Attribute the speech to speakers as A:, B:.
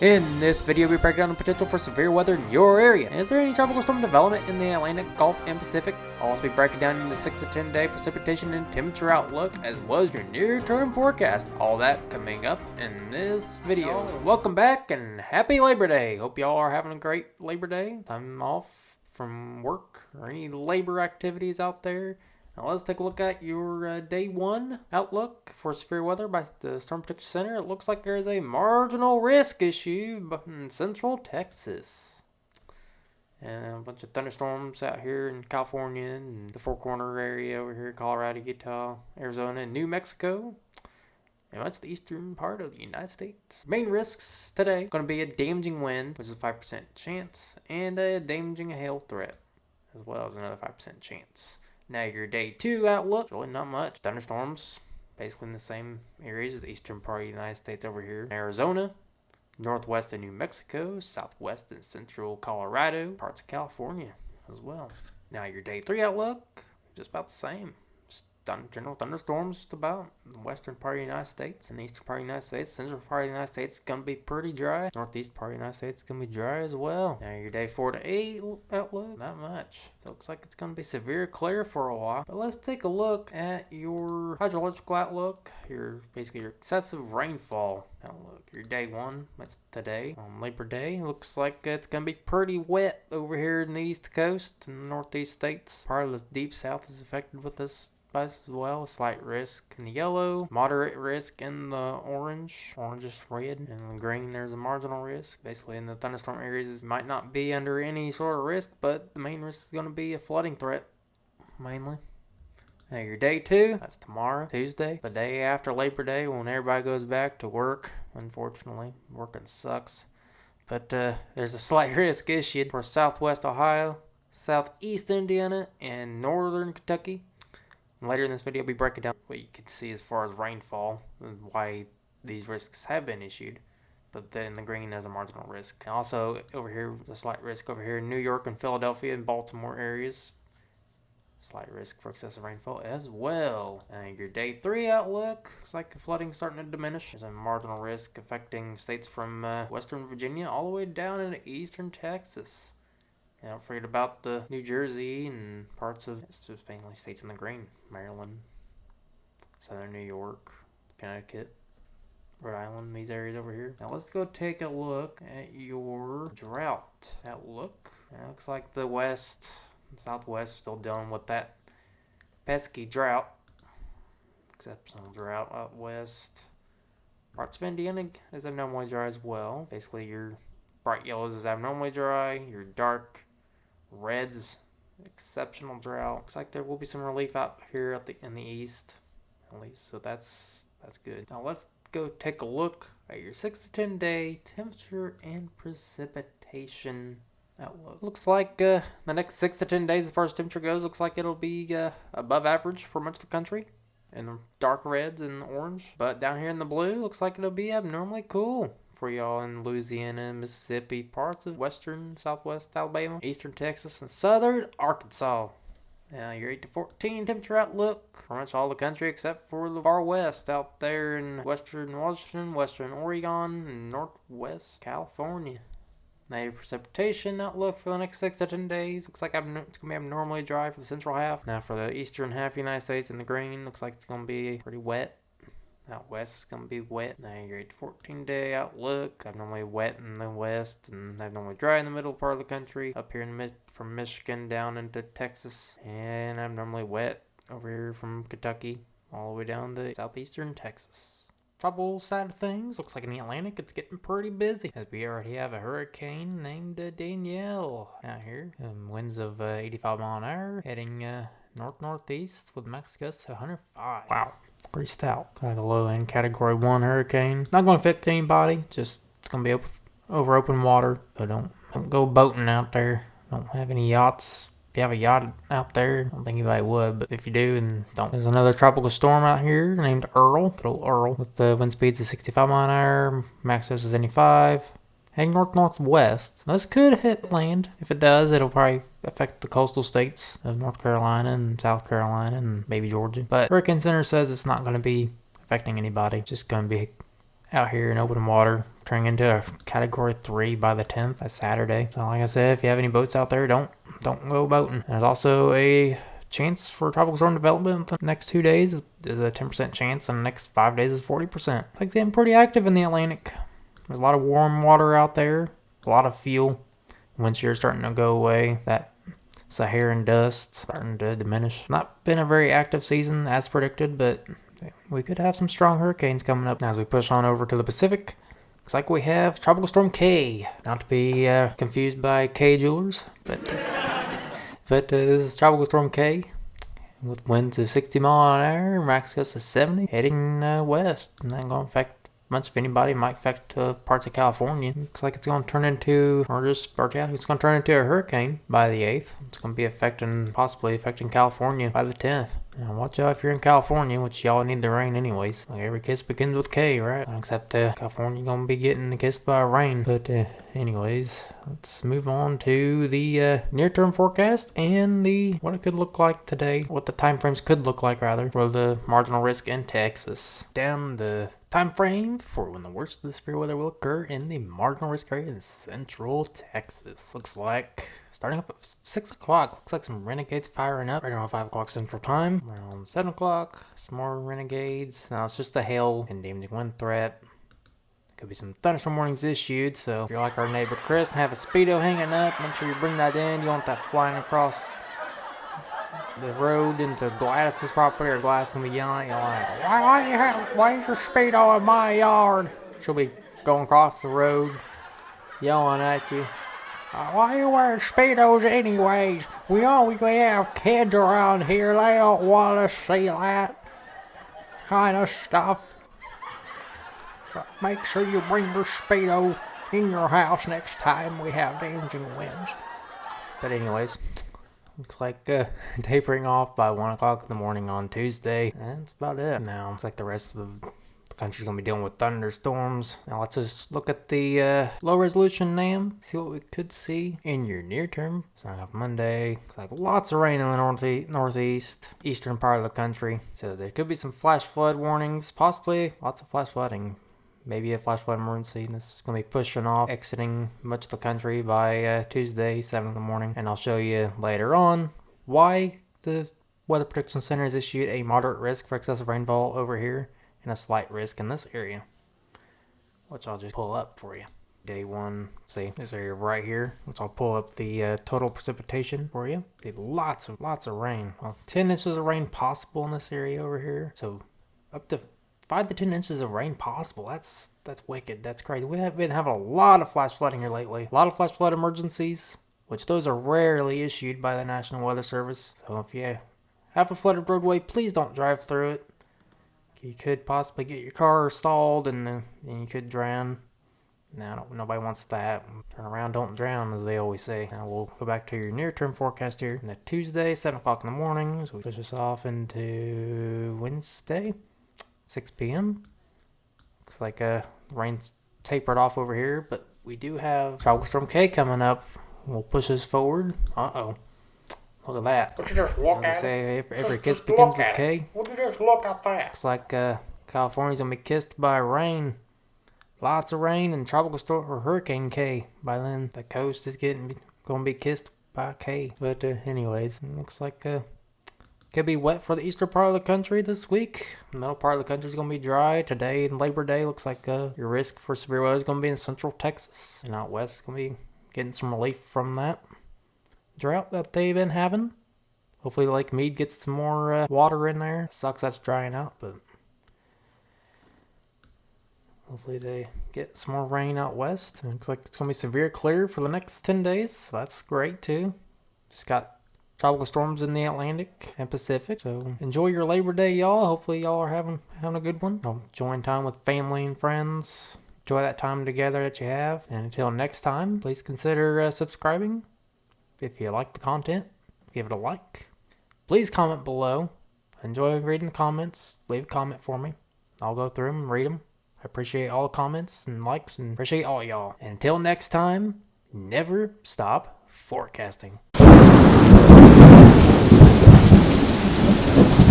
A: In this video, we break down the potential for severe weather in your area. Is there any tropical storm development in the Atlantic, Gulf, and Pacific? I'll also be breaking down the 6 to 10 day precipitation and temperature outlook, as well as your near-term forecast. All that coming up in this video. Welcome back and happy Labor Day. Hope y'all are having a great Labor Day. Time off from work or any labor activities out there. Now let's take a look at your day one outlook for severe weather by the Storm Protection Center. It looks like there is a marginal risk issue in central Texas. And a bunch of thunderstorms out here in California and the Four Corner area over here, Colorado, Utah, Arizona, and New Mexico. And much of the eastern part of the United States. Main risks today going to be a damaging wind, which is a 5% chance, and a damaging hail threat, as well as another 5% chance. Now your day two outlook, really not much. Thunderstorms, basically in the same areas as the eastern part of the United States over here. Arizona, northwest of New Mexico, southwest and central Colorado, parts of California as well. Now your day three outlook, just about the same. General thunderstorms just about the western part of the United States and the eastern part of the United States. Central part of the United States is going to be pretty dry. Northeast part of the United States is going to be dry as well. Now your day 4 to 8 outlook, not much. It looks like it's going to be severe clear for a while. But let's take a look at your hydrological outlook. Basically your excessive rainfall outlook. Your day 1, that's today on Labor Day. Looks like it's going to be pretty wet over here in the East Coast and the Northeast states. Part of the Deep South is affected with this as well. Slight risk in the yellow, moderate risk in the orangish red, and in the green there's a marginal risk. Basically in the thunderstorm areas it might not be under any sort of risk, but the main risk is going to be a flooding threat mainly. Now your day 2, that's tomorrow, Tuesday, the day after Labor Day when everybody goes back to work. Unfortunately, working sucks, but there's a slight risk issued for southwest Ohio, southeast Indiana, and northern Kentucky. Later in this video, I'll be breaking down what you can see as far as rainfall and why these risks have been issued. But then in the green, there's a marginal risk. And also, over here, a slight risk over here in New York and Philadelphia and Baltimore areas. Slight risk for excessive rainfall as well. And your day 3 outlook, looks like the flooding starting to diminish. There's a marginal risk affecting states from western Virginia all the way down into eastern Texas. And don't forget about the New Jersey and parts of, it's just mainly states in the green. Maryland, southern New York, Connecticut, Rhode Island, these areas over here. Now let's go take a look at your drought outlook. It looks like the west and southwest still dealing with that pesky drought. Exceptional drought out west. Parts of Indiana is abnormally dry as well. Basically your bright yellows is abnormally dry. Your dark reds, exceptional drought. Looks like there will be some relief out here in the east, at least, so that's good. Now let's go take a look at your 6 to 10 day temperature and precipitation outlook. Looks like the next 6 to 10 days as far as temperature goes, looks like it'll be above average for much of the country in the dark reds and orange, but down here in the blue looks like it'll be abnormally cool for y'all in Louisiana, Mississippi, parts of western, southwest Alabama, eastern Texas, and southern Arkansas. Now your 8 to 14 temperature outlook for much all the country except for the far west out there in western Washington, western Oregon, and northwest California. Now your precipitation outlook for the next 6 to 10 days looks like it's going to be abnormally dry for the central half. Now for the eastern half of the United States in the green, looks like it's going to be pretty wet. Out west it's going to be wet. Now your 8 to 14 day outlook, abnormally wet in the west and abnormally dry in the middle part of the country. Up here from Michigan down into Texas, and abnormally wet over here from Kentucky all the way down to southeastern Texas. Tropical side of things, looks like in the Atlantic it's getting pretty busy as we already have a hurricane named Danielle out here. Winds of 85 mile an hour heading north-northeast with max gusts to 105. Wow. Pretty stout. Like a low-end Category 1 hurricane. Not going to affect anybody. Just it's going to be over open water. So don't go boating out there. Don't have any yachts. If you have a yacht out there, I don't think anybody would. But if you do, then don't. There's another tropical storm out here named Earl. Good old Earl. With the wind speeds of 65 mile an hour. Max gust is 85. Heading north-northwest. This could hit land. If it does, it'll probably affect the coastal states of North Carolina and South Carolina and maybe Georgia. But Hurricane Center says it's not going to be affecting anybody. Just going to be out here in open water turning into a Category 3 by the 10th. That's Saturday. So like I said, if you have any boats out there, don't go boating. There's also a chance for tropical storm development the next 2 days. There's a 10% chance, and the next 5 days is 40%. It's like getting pretty active in the Atlantic. There's a lot of warm water out there, a lot of fuel. Winds shear starting to go away. That Saharan dust starting to diminish. Not been a very active season as predicted, but we could have some strong hurricanes coming up. As we push on over to the Pacific, looks like we have Tropical Storm K. Not to be confused by K Jewelers, but this is Tropical Storm K with winds of 60 miles an hour, max gusts of 70, heading west. And that's going to affect much of anybody. It might affect parts of California. Looks like it's going to turn into, it's going to turn into a hurricane by the 8th. It's going to be possibly affecting California by the 10th. Now watch out if you're in California, which y'all need the rain anyways. Like every kiss begins with K, right? Except California gonna be getting kissed by rain. But anyways, let's move on to the near-term forecast and what it could look like today. What the time frames could look like, rather, for the marginal risk in Texas. Down the time frame for when the worst of the severe weather will occur in the marginal risk area in central Texas. Looks like starting up at 6 o'clock. Looks like some renegades firing up right around 5 o'clock central time. Around 7 o'clock, some more renegades. Now it's just a hail and damaging wind threat. Could be some thunderstorm warnings issued, so if you're like our neighbor Chris and have a Speedo hanging up, make sure you bring that in. You want that flying across the road into Gladys's property, or Gladys gonna be yelling at you like, why is your Speedo in my yard? She'll be going across the road, yelling at you. Why are you wearing Speedos anyways? We have kids around here, they don't want to see that kind of stuff. So make sure you bring your Speedo in your house next time we have damaging winds. But anyways, looks like tapering off by 1 o'clock in the morning on Tuesday. That's about it. Now, looks like the rest of the country's going to be dealing with thunderstorms. Now, let's just look at the low-resolution NAM, see what we could see in your near term. Starting off Monday, looks like lots of rain in the northeast, eastern part of the country. So there could be some flash flood warnings, possibly lots of flash flooding. Maybe a flash flood emergency. This is going to be pushing off, exiting much of the country by Tuesday, 7 in the morning. And I'll show you later on why the Weather Prediction Center has issued a moderate risk for excessive rainfall over here and a slight risk in this area, which I'll just pull up for you. Day 1, see this area right here, which I'll pull up the total precipitation for you. Lots of rain. Well, 10 inches of rain possible in this area over here. So up to 5 to 10 inches of rain possible. That's wicked. That's crazy. We have been having a lot of flash flooding here lately. A lot of flash flood emergencies, which those are rarely issued by the National Weather Service. So if you have a flooded roadway, please don't drive through it. You could possibly get your car stalled and you could drown. Now, nobody wants that. Turn around, don't drown, as they always say. Now we'll go back to your near-term forecast here. And that Tuesday, 7 o'clock in the morning. So we push this off into Wednesday, 6 p.m. Looks like rain's tapered off over here, but we do have Tropical Storm K coming up. We'll push this forward. Uh-oh. Look at that.
B: Would you just look at
A: say, every kiss begins with K.
B: Would you just look at that?
A: Looks like California's going to be kissed by rain. Lots of rain and Tropical Storm or Hurricane K. By then, the coast is going to be kissed by K. But anyways, it looks like could be wet for the eastern part of the country this week. The middle part of the country is going to be dry. Today and Labor Day looks like your risk for severe weather is going to be in central Texas. And out west is going to be getting some relief from that drought that they've been having. Hopefully Lake Mead gets some more water in there. Sucks that's drying out, but hopefully they get some more rain out west. It looks like it's going to be severe clear for the next 10 days, so that's great too. Just got tropical storms in the Atlantic and Pacific, so enjoy your Labor Day, y'all. Hopefully y'all are having a good one. Enjoying time with family and friends. Enjoy that time together that you have. And until next time, please consider subscribing. If you like the content, give it a like. Please comment below. Enjoy reading the comments. Leave a comment for me. I'll go through them and read them. I appreciate all the comments and likes and appreciate all y'all. And until next time, never stop forecasting.